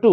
2,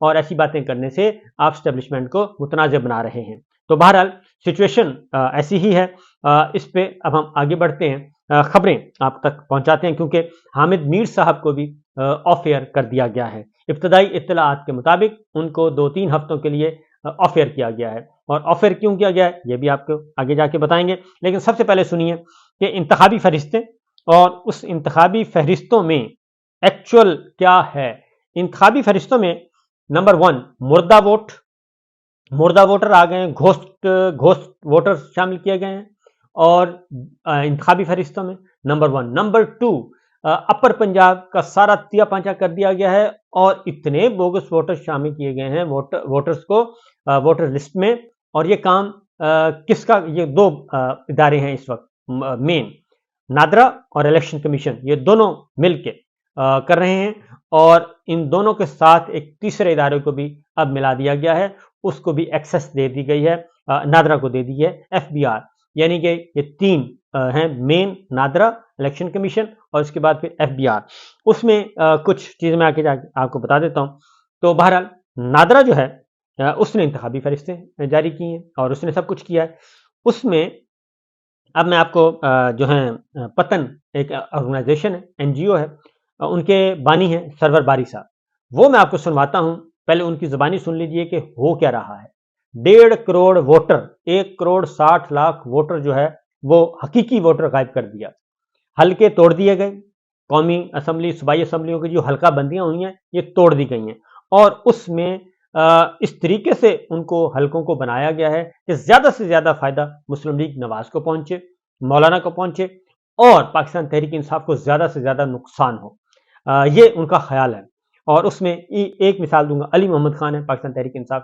اور ایسی باتیں کرنے سے آپ اسٹیبلشمنٹ کو متنازع بنا رہے ہیں. تو بہرحال سچویشن ایسی ہی ہے. اس پہ اب ہم آگے بڑھتے ہیں, خبریں آپ تک پہنچاتے ہیں, کیونکہ حامد میر صاحب کو بھی آف ایئر کر دیا گیا ہے. ابتدائی اطلاعات کے مطابق ان کو 2-3 ہفتوں کے لیے آف ایئر کیا گیا ہے, اور آف ایئر کیوں کیا گیا ہے یہ بھی آپ کو آگے جا کے بتائیں گے. لیکن سب سے پہلے سنیے کہ انتخابی فہرستیں اور اس انتخابی فہرستوں میں ایکچوئل کیا ہے. انتخابی فہرستوں میں نمبر 1 مردہ ووٹ, مردہ ووٹر آ گئے ہیں, گھوسٹ ووٹر شامل کیے گئے ہیں اور انتخابی فہرستوں میں نمبر 1. نمبر 2 اپر پنجاب کا سارا تیا پانچا کر دیا گیا ہے اور اتنے بوگس ووٹر شامل کیے گئے ہیں ووٹرز کو ووٹر لسٹ میں. اور یہ کام کس کا, یہ 2 ادارے ہیں اس وقت مین, نادرا اور الیکشن کمیشن, یہ دونوں مل کے کر رہے ہیں. اور ان دونوں کے ساتھ ایک تیسرے ادارے کو بھی اب ملا دیا گیا ہے, اس کو بھی ایکسس دے دی گئی ہے, نادرا کو دے دی ہے FBR. یعنی کہ یہ 3 ہیں مین, نادرا, الیکشن کمیشن اور اس کے بعد پھر FBR. اس میں کچھ چیزیں میں آپ کو بتا دیتا ہوں. تو بہرحال نادرا جو ہے اس نے انتخابی فہرستیں جاری کی ہیں اور اس نے سب کچھ کیا ہے. اس میں اب میں آپ کو جو ہیں پتن ایک آرگنائزیشن ہے, NGO ہے, ان کے بانی ہیں سرور باری صاحب, وہ میں آپ کو سنواتا ہوں. پہلے ان کی زبانی سن لیجئے کہ ہو کیا رہا ہے. 1.5 کروڑ ووٹر, 1,60,00,000 ووٹر جو ہے وہ حقیقی ووٹر غائب کر دیا. حلقے توڑ دیے گئے, قومی اسمبلی صوبائی اسمبلیوں کی جو حلقہ بندیاں ہوئی ہیں یہ توڑ دی گئی ہیں, اور اس میں اس طریقے سے ان کو حلقوں کو بنایا گیا ہے کہ زیادہ سے زیادہ فائدہ مسلم لیگ نواز کو پہنچے, مولانا کو پہنچے, اور پاکستان تحریک انصاف کو زیادہ سے زیادہ نقصان ہو. یہ ان کا خیال ہے. اور اس میں ایک مثال دوں گا, علی محمد خان ہے پاکستان تحریک انصاف,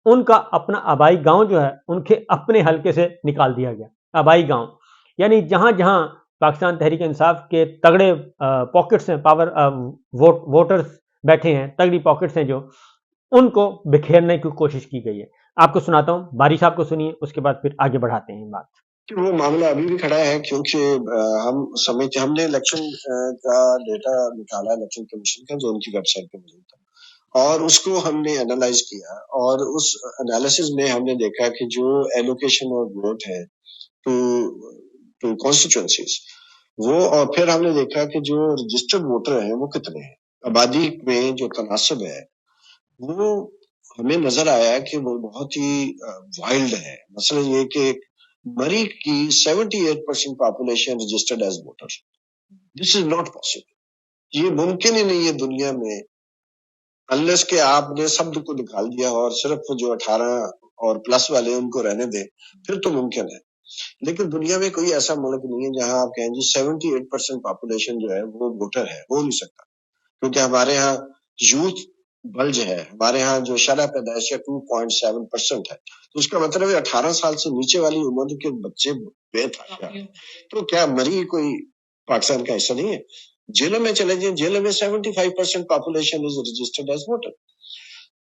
ان کا اپنا آبائی گاؤں جو ہے ان کے اپنے حلقے سے نکال دیا گیا. آبائی گاؤں یعنی جہاں جہاں پاکستان تحریک انصاف کے تگڑے پاکٹس ہیں, پاور ووٹرز بیٹھے ہیں, تگڑی پاکٹس ہیں, جو ان کو بکھیرنے کی کوشش کی گئی ہے. آپ کو سناتا ہوں, باری صاحب کو سنیے, اس کے بعد پھر آگے بڑھاتے ہیں بات. وہ معاملہ ابھی بھی کھڑا ہے, کیونکہ ہم نے الیکشن کا ڈیٹا نکالا الیکشن کمیشن کا جو ان کی ویب سائٹ پہ موجود تھا, اور اس کو ہم نے انالائز کیا, اور اس انالیسز میں ہم نے دیکھا کہ جو ایلوکیشن اور ووٹ ہے ٹو کانسٹیچوئنسیز وہ, اور پھر ہم نے دیکھا کہ جو رجسٹرڈ ووٹر ہیں وہ کتنے ہیں, آبادی میں جو تناسب ہے وہ ہمیں نظر آیا کہ وہ بہت ہی وائلڈ ہے. مثلا یہ کہ مری کی 78% population registered as voter. This is not possible. یہ ممکن ہی نہیں ہے دنیا میں, انلیس کہ آپ نے سب کو نکال دیا اور صرف جو 18 اور پلس والے ان کو رہنے دیں, پھر تو ممکن ہے. لیکن دنیا میں کوئی ایسا ملک نہیں ہے جہاں آپ کہیں جی 78% پاپولیشن جو ہے وہ ووٹر ہے. ہو نہیں سکتا, کیونکہ ہمارے ہاں یوتھ بلج ہے, ہمارے ہاں جو شرح پیدائش 2.7% ہے, تو اس کا مطلب ہے 18 سال سے نیچے والی عمر کے بچے بے تحاشا. تو کیا مری کوئی پاکستان کا حصہ نہیں ہے؟ جیلوں میں چلے جائیں, جیلوں میں 75% population is registered as voter.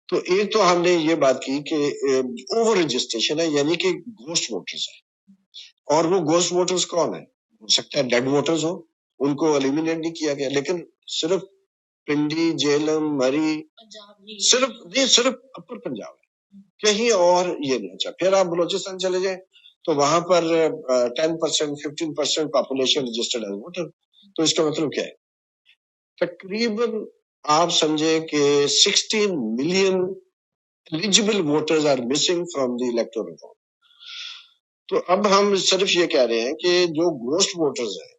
تو ایک تو ہم نے یہ بات کی کہ اوور رجسٹریشن ہے, یعنی کہ گوسٹ ووٹرز ہیں. اور وہ گوسٹ ووٹرز کون ہیں؟ ہو سکتا ہے ڈیڈ ووٹرز ہوں, ان کو ایلیمینیٹ نہیں کیا گیا, لیکن صرف پنڈی, جیلم, مری, صرف اپر پنجاب ہے, کہیں اور یہ نہیں. اچھا, پھر آپ بلوچستان چلے جائیں تو وہاں پر 10%, 15% پاپولیشن رجسٹرڈ ایز ووٹر. تو اس کا مطلب کیا ہے؟ تقریباً آپ سمجھے کہ 16 million eligible voters are missing from the electoral roll. تو اب ہم صرف یہ کہہ رہے ہیں کہ جو گوسٹ ووٹرز ہیں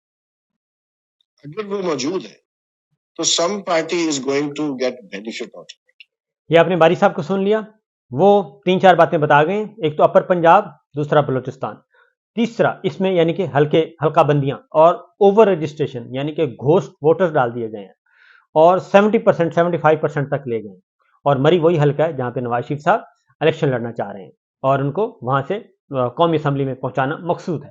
اگر وہ موجود ہیں تو some party is going to get benefit out. یہ آپ نے باری صاحب کو سن لیا, وہ 3-4 باتیں بتا گئے. ایک تو اپر پنجاب, دوسرا بلوچستان, تیسرا اس میں یعنی کہ حلقہ بندیاں اور اوور رجسٹریشن یعنی کہ گھوسٹ ووٹرز ڈال دیے گئے ہیں, اور 70%, 75% تک لے گئے. اور مری وہی حلقہ ہے جہاں پہ نواز شریف صاحب الیکشن لڑنا چاہ رہے ہیں اور ان کو وہاں سے قومی اسمبلی میں پہنچانا مقصود ہے.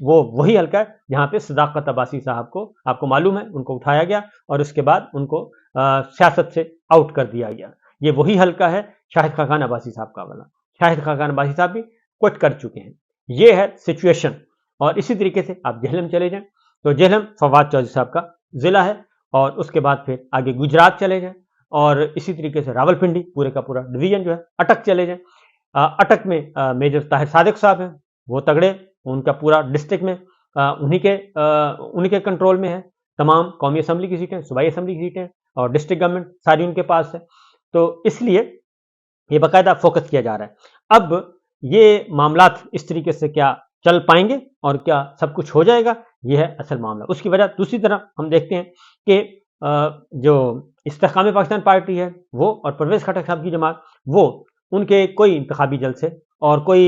وہی حلقہ ہے جہاں پہ صداقت عباسی صاحب کو, آپ کو معلوم ہے, ان کو اٹھایا گیا اور اس کے بعد ان کو سیاست سے آؤٹ کر دیا گیا. یہ وہی حلقہ ہے شاہد خاقان عباسی صاحب کا والا. شاہد خاقان عباسی صاحب بھی کوٹ کر چکے ہیں. یہ ہے سچویشن. اور اسی طریقے سے آپ جہلم چلے جائیں تو جہلم فواد چودھری صاحب کا ضلع ہے, اور اس کے بعد پھر آگے گجرات چلے جائیں اور اسی طریقے سے راولپنڈی پورے کا پورا ڈویژن جو ہے اٹک چلے جائیں. اٹک میں میجر طاہر صادق صاحب ہیں، وہ تگڑے، ان کا پورا ڈسٹرکٹ میں انہی کے کنٹرول میں ہے. تمام قومی اسمبلی کی سیٹیں، صوبائی اسمبلی کی سیٹیں اور ڈسٹرکٹ گورنمنٹ ساری ان کے پاس ہے. تو اس لیے یہ باقاعدہ فوکس کیا جا رہا ہے. اب یہ معاملات اس طریقے سے کیا چل پائیں گے اور کیا سب کچھ ہو جائے گا، یہ ہے اصل معاملہ. اس کی وجہ دوسری طرف ہم دیکھتے ہیں کہ جو استحکام پاکستان پارٹی ہے وہ اور پرویز خٹک صاحب کی جماعت، وہ ان کے کوئی انتخابی جلسے اور کوئی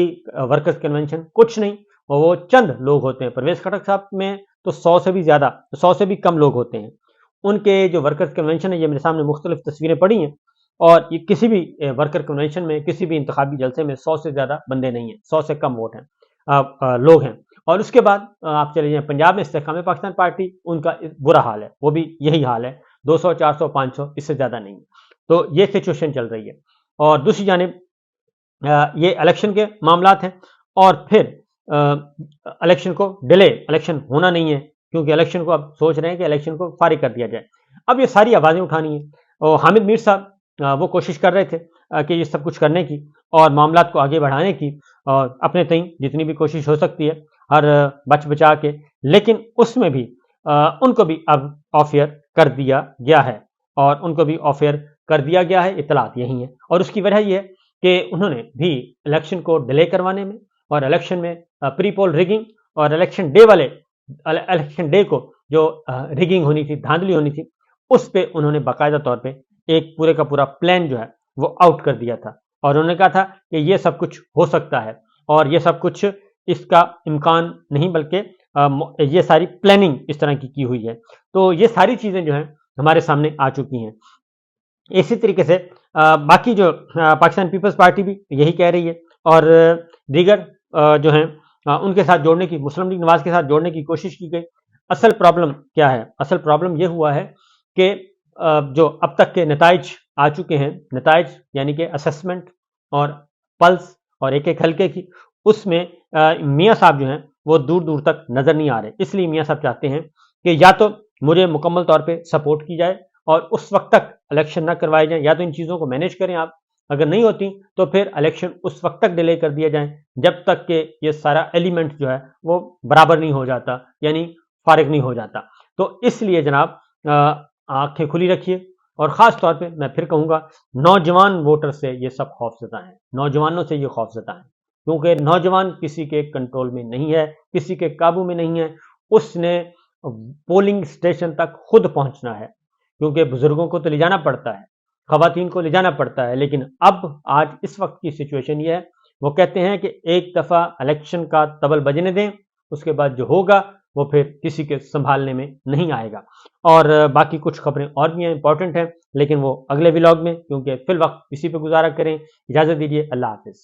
ورکرز کنونشن کچھ نہیں، اور وہ چند لوگ ہوتے ہیں. پرویز خٹک صاحب میں تو 100 سے بھی زیادہ، 100 سے بھی کم لوگ ہوتے ہیں. ان کے جو ورکرز کنونشن ہے، یہ میرے سامنے مختلف تصویریں پڑی ہیں، اور یہ کسی بھی ورکر کنونشن میں، کسی بھی انتخابی جلسے میں 100 سے زیادہ بندے نہیں ہیں، 100 سے کم ووٹ ہیں، لوگ ہیں. اور اس کے بعد آپ چلے جائیں پنجاب میں استحکام پاکستان پارٹی، ان کا برا حال ہے، وہ بھی یہی حال ہے، 200 400 500 اس سے زیادہ نہیں ہے. تو یہ سچویشن چل رہی ہے. اور دوسری جانب یہ الیکشن کے معاملات ہیں، اور پھر الیکشن کو ڈیلے، الیکشن ہونا نہیں ہے، کیونکہ الیکشن کو اب سوچ رہے ہیں کہ الیکشن کو فارغ کر دیا جائے. اب یہ ساری آوازیں اٹھانی ہیں، اور حامد میر صاحب وہ کوشش کر رہے تھے کہ یہ سب کچھ کرنے کی اور معاملات کو آگے بڑھانے کی، اور اپنے تئیں جتنی بھی کوشش ہو سکتی ہے ہر بچ بچا کے، لیکن اس میں بھی ان کو بھی اب آف ایئر کر دیا گیا ہے، اور ان کو بھی آف ایئر کر دیا گیا ہے. اطلاعات یہی ہیں، اور اس کی وجہ یہ ہے کہ انہوں نے بھی الیکشن کو ڈیلے کروانے میں، اور الیکشن میں پری پول ریگنگ، اور الیکشن ڈے کو جو ریگنگ ہونی تھی، دھاندلی ہونی تھی، اس پہ انہوں نے باقاعدہ طور پہ ایک پورے کا پورا پلان جو ہے وہ آؤٹ کر دیا تھا. اور انہوں نے کہا تھا کہ یہ سب کچھ ہو سکتا ہے، اور یہ سب کچھ اس کا امکان نہیں، بلکہ یہ ساری پلاننگ اس طرح کی ہوئی ہے. تو یہ ساری چیزیں جو ہیں ہمارے سامنے آ چکی ہیں. اسی طریقے سے باقی جو پاکستان پیپلز پارٹی بھی یہی کہہ رہی ہے، اور دیگر جو ہیں ان کے ساتھ جوڑنے کی، مسلم لیگ نواز کے ساتھ جوڑنے کی کوشش کی گئی. اصل پرابلم کیا ہے؟ اصل پرابلم یہ ہوا ہے کہ جو اب تک کے نتائج آ چکے ہیں، نتائج یعنی کہ اسسمنٹ اور پلس اور ایک ایک حلقے کی، اس میں میاں صاحب جو ہیں وہ دور دور تک نظر نہیں آ رہے. اس لیے میاں صاحب چاہتے ہیں کہ یا تو مجھے مکمل طور پہ سپورٹ کی جائے اور اس وقت تک الیکشن نہ کروائے جائیں، یا تو ان چیزوں کو مینیج کریں آپ، اگر نہیں ہوتی تو پھر الیکشن اس وقت تک ڈیلے کر دیا جائیں جب تک کہ یہ سارا ایلیمنٹ جو ہے وہ برابر نہیں ہو جاتا، یعنی فارغ نہیں ہو جاتا. تو اس لیے جناب آنکھیں کھلی رکھیے، اور خاص طور پہ میں پھر کہوں گا نوجوان ووٹر سے یہ سب خوف زدہ ہیں، نوجوانوں سے یہ خوف زدہ ہیں، کیونکہ نوجوان کسی کے کنٹرول میں نہیں ہے، کسی کے قابو میں نہیں ہے. اس نے پولنگ اسٹیشن تک خود پہنچنا ہے، کیونکہ بزرگوں کو تو لے جانا پڑتا ہے، خواتین کو لے جانا پڑتا ہے، لیکن اب آج اس وقت کی سچویشن یہ ہے، وہ کہتے ہیں کہ ایک دفعہ الیکشن کا طبل بجنے دیں، اس کے بعد جو ہوگا وہ پھر کسی کے سنبھالنے میں نہیں آئے گا. اور باقی کچھ خبریں اور بھی ہیں، امپورٹنٹ ہیں، لیکن وہ اگلے ولاگ میں، کیونکہ فی الوقت اسی پہ گزارا کریں. اجازت دیجیے، اللہ حافظ.